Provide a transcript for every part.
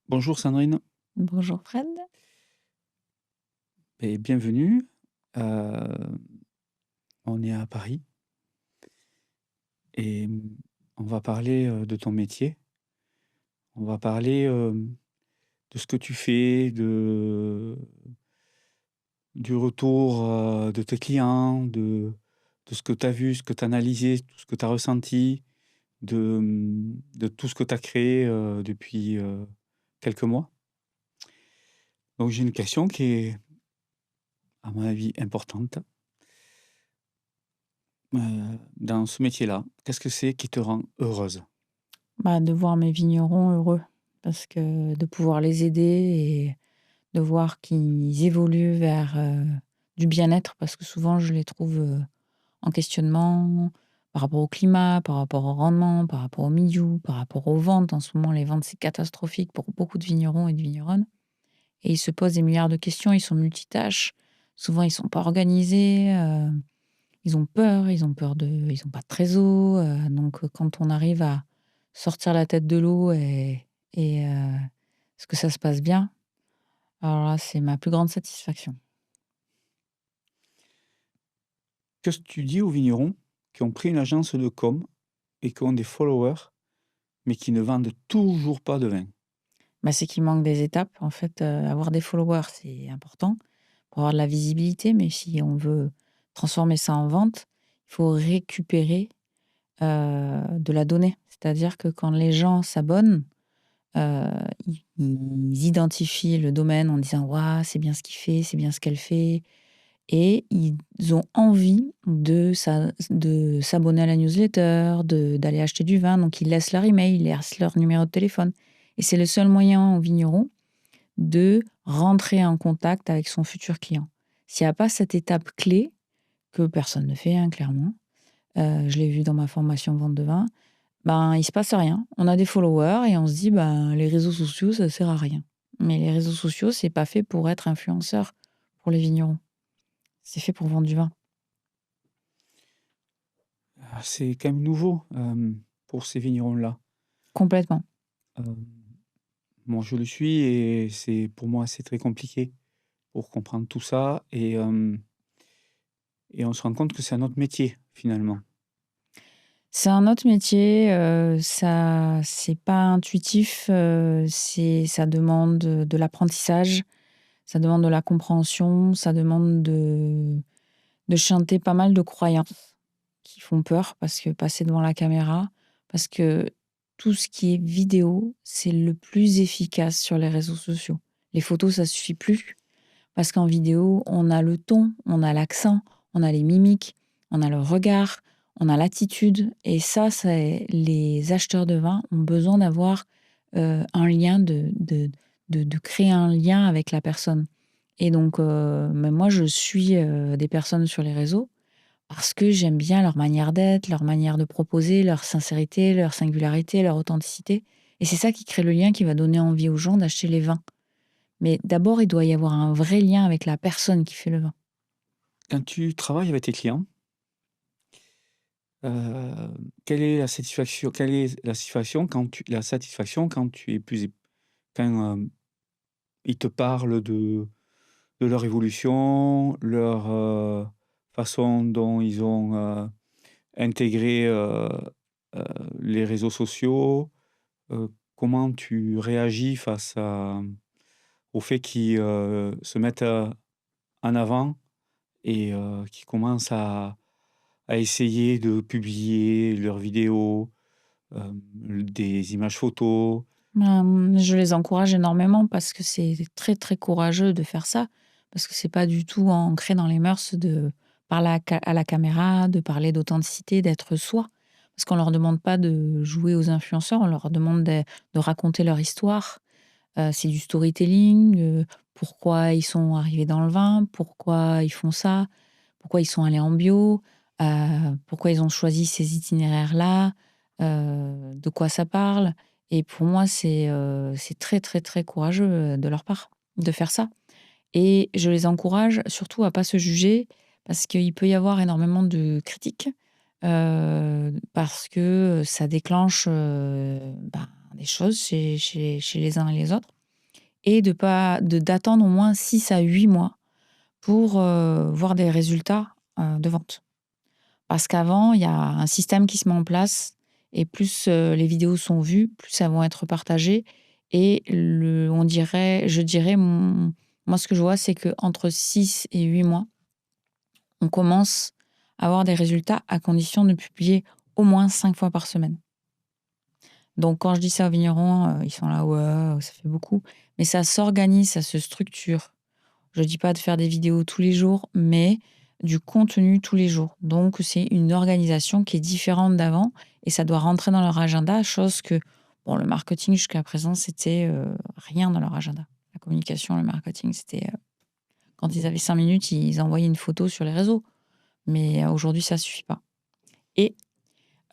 Bonjour Sandrine Bonjour Fred. et bienvenue. Heu, on est à Paris et on va parler, de ton métier. On va parler, de ce que tu fais, du retour, de tes clients, de ce que tu as vu, ce que tu as analysé, tout ce que tu as ressenti, de tout ce que tu as créé, depuis, quelques mois. Donc j'ai une question qui est, à mon avis, importante. Dans ce métier-là, qu'est-ce que c'est qui te rend heureuse? Bah, de voir mes vignerons heureux parce que de pouvoir les aider et de voir qu'ils évoluent vers, du bien-être parce que souvent je les trouve, en questionnement par rapport au climat, par rapport au rendement, par rapport au milieu, par rapport aux ventes. En ce moment, les ventes, c'est catastrophique pour beaucoup de vignerons et de vigneronnes et ils se posent des milliards de questions, ils sont multitâches. Souvent, ils sont pas organisés, ils ont peur de ils ont pas de trésor, donc quand on arrive à sortir la tête de l'eau et ce que ça se passe bien, alors là, c'est ma plus grande satisfaction. Qu'est-ce que tu dis aux vignerons qui ont pris une agence de com et qui ont des followers, mais qui ne vendent toujours pas de vin? Bah, c'est qu'il manque des étapes. En fait, avoir des followers, c'est important pour avoir de la visibilité, mais si on veut transformer ça en vente, il faut récupérer, de la donnée. C'est-à-dire que quand les gens s'abonnent, Heu, ils identifient le domaine en disant: «Waouh, c'est bien ce qu'il fait, c'est bien ce qu'elle fait» et ils ont envie de s'abonner à la newsletter, d'aller acheter du vin, donc ils laissent leur email, ils laissent leur numéro de téléphone et c'est le seul moyen au vigneron de rentrer en contact avec son futur client. S'il y a pas cette étape clé, que personne ne fait, hein, clairement, je l'ai vu dans ma formation vente de vin, ben, il se passe rien. On a des followers et on se dit: «Ben, les réseaux sociaux, ça sert à rien». Mais les réseaux sociaux, c'est pas fait pour être influenceur pour les vignerons. C'est fait pour vendre du vin. C'est quand même nouveau, pour ces vignerons-là. Complètement. Hem, Moi, je le suis et c'est pour moi, c'est très compliqué pour comprendre tout ça et on se rend compte que c'est un autre métier, finalement. C'est un autre métier, ça c'est pas intuitif, ça demande, de l'apprentissage, ça demande de la compréhension, ça demande de chanter pas mal de croyances qui font peur parce que passer devant la caméra, parce que tout ce qui est vidéo, c'est le plus efficace sur les réseaux sociaux. Les photos, ça suffit plus parce qu'en vidéo, on a le ton, on a l'accent, on a les mimiques, on a le regard, on a l'attitude et ça, c'est les acheteurs de vin ont besoin d'avoir, un lien de créer un lien avec la personne et donc même moi, je suis, des personnes sur les réseaux parce que j'aime bien leur manière d'être, leur manière de proposer, leur sincérité, leur singularité, leur authenticité et c'est ça qui crée le lien qui va donner envie aux gens d'acheter les vins. Mais d'abord, il doit y avoir un vrai lien avec la personne qui fait le vin. Quand tu travailles avec tes clients, heu, quelle est la satisfaction quand tu es plus ép quand, ils te parlent de leur évolution, leur, façon dont ils ont, intégré, heu, les réseaux sociaux, comment tu réagis face au fait qu'ils, se mettent, en avant et qu'ils commencent à essayer de publier leurs vidéos, des images photos? Je les encourage énormément parce que c'est très, très courageux de faire ça, parce que c'est pas du tout ancré dans les mœurs de parler à la caméra, de parler d'authenticité, d'être soi. Parce qu'on leur demande pas de jouer aux influenceurs, on leur demande de raconter leur histoire. C'est du storytelling, pourquoi ils sont arrivés dans le vin, pourquoi ils font ça, pourquoi ils sont allés en bio, pourquoi ils ont choisi ces itinéraires-là, de quoi ça parle et pour moi, c'est très, très, très courageux, de leur part, de faire ça et je les encourage surtout à pas se juger parce qu'il peut y avoir énormément de critiques, parce que, ça déclenche, ben, des choses chez les uns et les autres et d'attendre au moins 6 à 8 mois pour voir des résultats de vente. Parce qu'avant, il y a un système qui se met en place et plus les vidéos sont vues, plus elles vont être partagées. Et je dirais, moi ce que je vois, c'est qu'entre 6 et 8 mois, on commence à avoir des résultats à condition de publier au moins 5 fois par semaine. Donc quand je dis ça aux vignerons, ils sont là: «Ouais, ça fait beaucoup». Mais ça s'organise, ça se structure. Je dis pas de faire des vidéos tous les jours, mais du contenu tous les jours. Donc c'est une organisation qui est différente d'avant et ça doit rentrer dans leur agenda, chose que, bon, le marketing jusqu'à présent, c'était, rien dans leur agenda. La communication, le marketing, c'était, quand ils avaient 5 minutes, ils envoyaient une photo sur les réseaux. Mais aujourd'hui, ça suffit pas. Et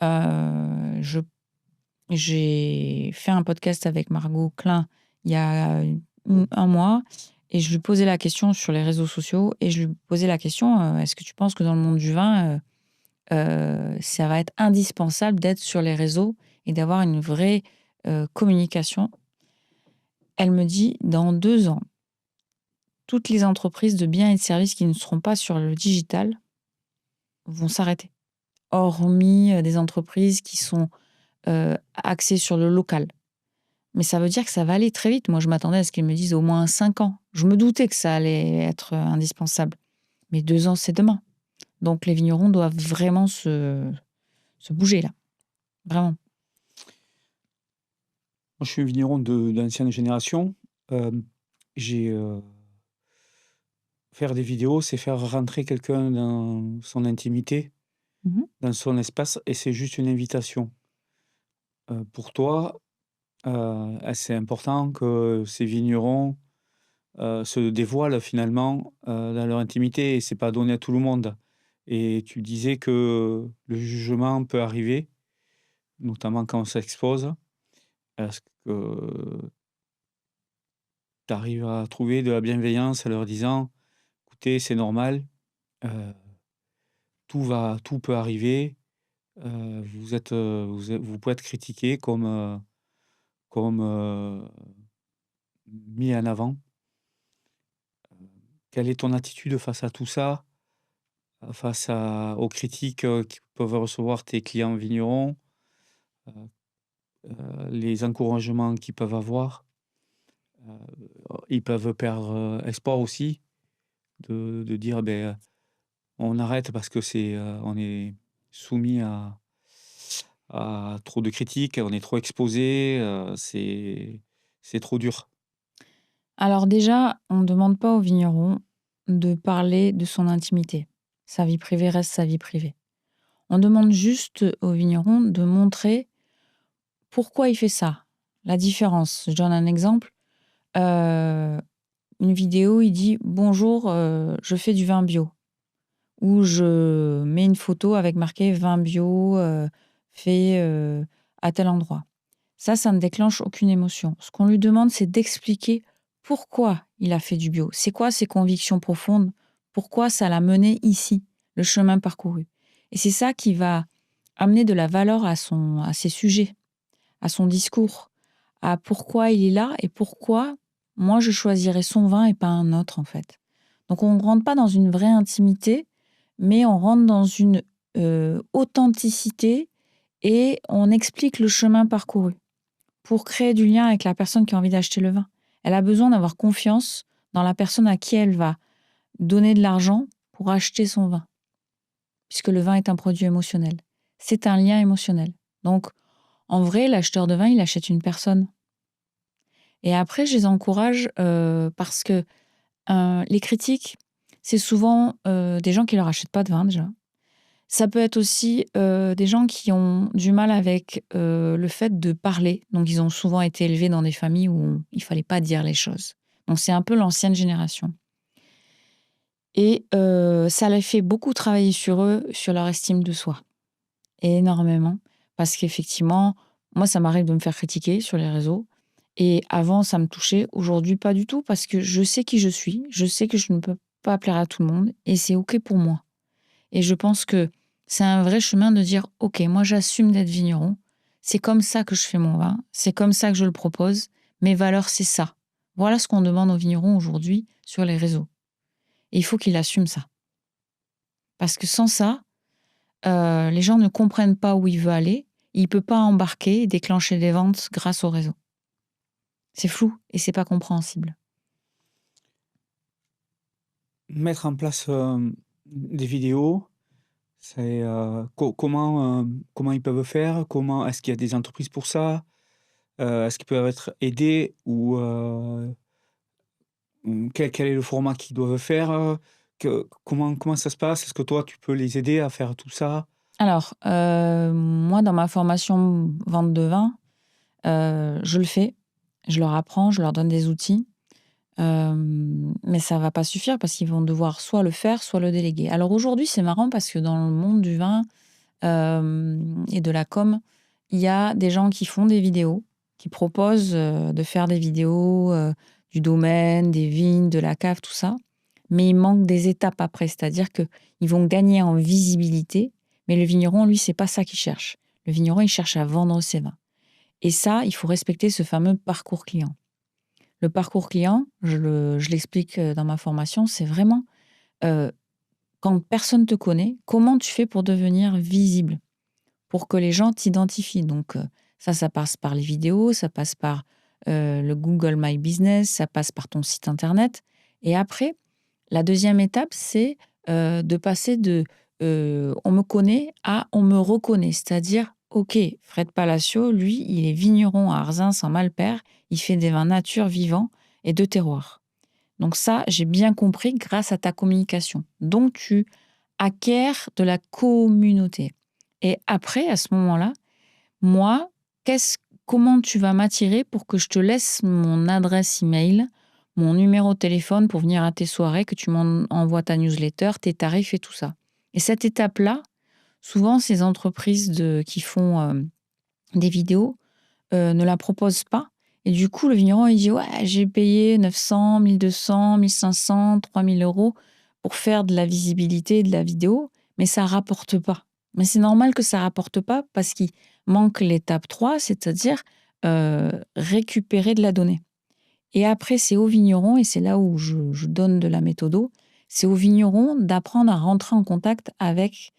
je j'ai fait un podcast avec Margot Klein il y a un mois et je lui posais la question sur les réseaux sociaux et je lui posais la question, «Est-ce que tu penses que dans le monde du vin, ça va être indispensable d'être sur les réseaux et d'avoir une vraie, communication?» Elle me dit: «Dans 2 ans, toutes les entreprises de biens et de services qui ne seront pas sur le digital vont s'arrêter. Hormis, des entreprises qui sont, axées sur le local». Mais ça veut dire que ça va aller très vite. Moi, je m'attendais à ce qu'ils me disent au moins 5 ans. Je me doutais que ça allait être, indispensable. Mais 2 ans, c'est demain. Donc les vignerons doivent vraiment se bouger là, vraiment. Moi, je suis vigneron d'ancienne génération. Hem, j'ai, faire des vidéos, c'est faire rentrer quelqu'un dans son intimité, Mmh. dans son espace et c'est juste une invitation. Pour toi, c'est important que ces vignerons, se dévoilent finalement, dans leur intimité et c'est pas donné à tout le monde. Et tu disais que le jugement peut arriver, notamment quand on s'expose. Est-ce que tu arrives à trouver de la bienveillance en leur disant: «Écoutez, c'est normal, heu, tout peut arriver, vous pouvez être critiqué comme mis en avant». Quelle est ton attitude face à tout ça? Aux critiques, que peuvent recevoir tes clients vignerons, heu les encouragements qu'ils peuvent avoir? Ils peuvent perdre, espoir aussi de dire: «Beh, on arrête parce que on est soumis à trop de critiques, on est trop exposé, c'est trop dur». Alors déjà, on ne demande pas au vigneron de parler de son intimité. Sa vie privée reste sa vie privée. On demande juste au vigneron de montrer pourquoi il fait ça, la différence. Je donne un exemple, heu, une vidéo, il dit: «Bonjour, je fais du vin bio». Ou je mets une photo avec marqué «Vin bio, fait, à tel endroit». Ça ne déclenche aucune émotion. Ce qu'on lui demande, c'est d'expliquer pourquoi il a fait du bio. C'est quoi ses convictions profondes? Pourquoi ça l'a mené ici, le chemin parcouru? Et c'est ça qui va amener de la valeur à ses sujets, à son discours, à pourquoi il est là et pourquoi moi je choisirais son vin et pas un autre, en fait. Donc on ne rentre pas dans une vraie intimité, mais on rentre dans une, authenticité et on explique le chemin parcouru pour créer du lien avec la personne qui a envie d'acheter le vin. Elle a besoin d'avoir confiance dans la personne à qui elle va donner de l'argent pour acheter son vin, puisque le vin est un produit émotionnel. C'est un lien émotionnel. Donc, en vrai, l'acheteur de vin, il achète une personne. Et après, je les encourage parce que les critiques, c'est souvent des gens qui leur achètent pas de vin déjà. Ça peut être aussi, des gens qui ont du mal avec, le fait de parler. Donc ils ont souvent été élevés dans des familles où il fallait pas dire les choses. Donc c'est un peu l'ancienne génération et ça les fait beaucoup travailler sur eux, sur leur estime de soi, énormément. Parce qu'effectivement, moi, ça m'arrive de me faire critiquer sur les réseaux et avant, ça me touchait. Aujourd'hui, pas du tout parce que je sais qui je suis. Je sais que je ne peux pas plaire à tout le monde et c'est OK pour moi. Et je pense que c'est un vrai chemin de dire: «OK, moi j'assume d'être vigneron. C'est comme ça que je fais mon vin. C'est comme ça que je le propose. Mes valeurs, c'est ça. Voilà ce qu'on demande aux vignerons aujourd'hui sur les réseaux. Et il faut qu'il assume ça. Parce que sans ça, les gens ne comprennent pas où il veut aller. Il ne peut pas embarquer et déclencher des ventes grâce au réseau. C'est flou et c'est pas compréhensible. Mettre en place, des vidéos, c'est, comment ils peuvent faire? Comment est-ce qu'il y a des entreprises pour ça? Est-ce qu'ils peuvent être aidés ou quel est le format qu'ils doivent faire? Comment ça se passe? Est-ce que toi, tu peux les aider à faire tout ça? Alors, moi, dans ma formation vente de vin, je le fais. Je leur apprends, je leur donne des outils. Mais ça va pas suffire parce qu'ils vont devoir soit le faire, soit le déléguer. Alors aujourd'hui, c'est marrant parce que dans le monde du vin, et de la com, il y a des gens qui font des vidéos, qui proposent, de faire des vidéos, du domaine, des vignes, de la cave, tout ça. Mais il manque des étapes après, c'est-à-dire qu'ils vont gagner en visibilité, mais le vigneron, lui, c'est pas ça qu'il cherche. Le vigneron, il cherche à vendre ses vins et ça, il faut respecter ce fameux parcours client. Le parcours client, je l'explique, dans ma formation, c'est vraiment, heu, quand personne te connaît, comment tu fais pour devenir visible? Pour que les gens t'identifient. Donc, ça passe par les vidéos, ça passe par, le Google My Business, ça passe par ton site internet et après, la deuxième étape, c'est, de passer de, «On me connaît» à «On me reconnaît». C'est-à-dire: «OK, Fred Palacio, lui, il est vigneron à Arzins en Malpère, il fait des vins nature, vivants et de terroir». Donc ça, j'ai bien compris grâce à ta communication. Donc tu acquiers de la communauté et après, à ce moment-là, moi, comment tu vas m'attirer pour que je te laisse mon adresse email, mon numéro de téléphone pour venir à tes soirées, que tu m'envoies ta newsletter, tes tarifs et tout ça. Et cette étape-là, souvent, ces entreprises qui font des vidéos ne la proposent pas. Et du coup, le vigneron, il dit: «Ouais, j'ai payé 900, 1200, 1500, 3000 euros pour faire de la visibilité, de la vidéo, mais ça rapporte pas». Mais c'est normal que ça rapporte pas parce qu'il manque l'étape 3, c'est-à-dire, récupérer de la donnée. Et après, c'est au vigneron et c'est là où je donne de la méthodo, c'est au vigneron d'apprendre à rentrer en contact avec,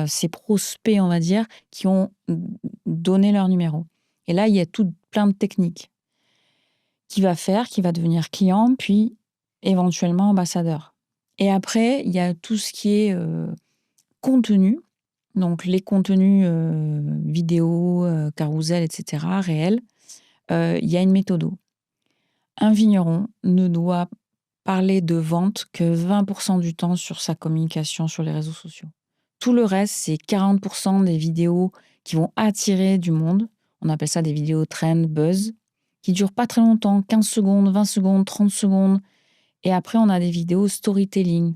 ses prospects, on va dire, qui ont donné leur numéro. Et là, il y a tout plein de techniques qui va devenir client, puis éventuellement ambassadeur. Et après, il y a tout ce qui est, contenu, donc les contenus, vidéo, carrousel et cetera, réels. Il y a une méthodo. Un vigneron ne doit parler de vente que 20 du temps sur sa communication sur les réseaux sociaux. Tout le reste, c'est 40 des vidéos qui vont attirer du monde. On appelle ça des vidéos trend, buzz, qui durent pas très longtemps, 15 secondes, 20 secondes, 30 secondes. Et après, on a des vidéos storytelling.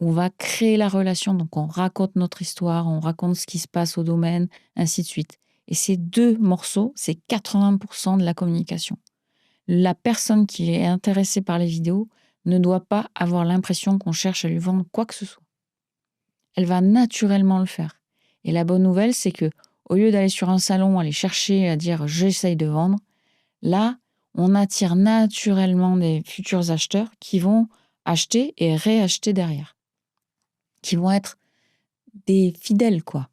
On va créer la relation, donc on raconte notre histoire, on raconte ce qui se passe au domaine, ainsi de suite. Et ces deux morceaux, c'est 80 de la communication. La personne qui est intéressée par les vidéos ne doit pas avoir l'impression qu'on cherche à lui vendre quoi que ce soit. Elle va naturellement le faire. Et la bonne nouvelle, c'est que au lieu d'aller sur un salon, aller chercher à dire j'essaye de vendre, là, on attire naturellement des futurs acheteurs qui vont acheter et réacheter derrière, qui vont être des fidèles, quoi.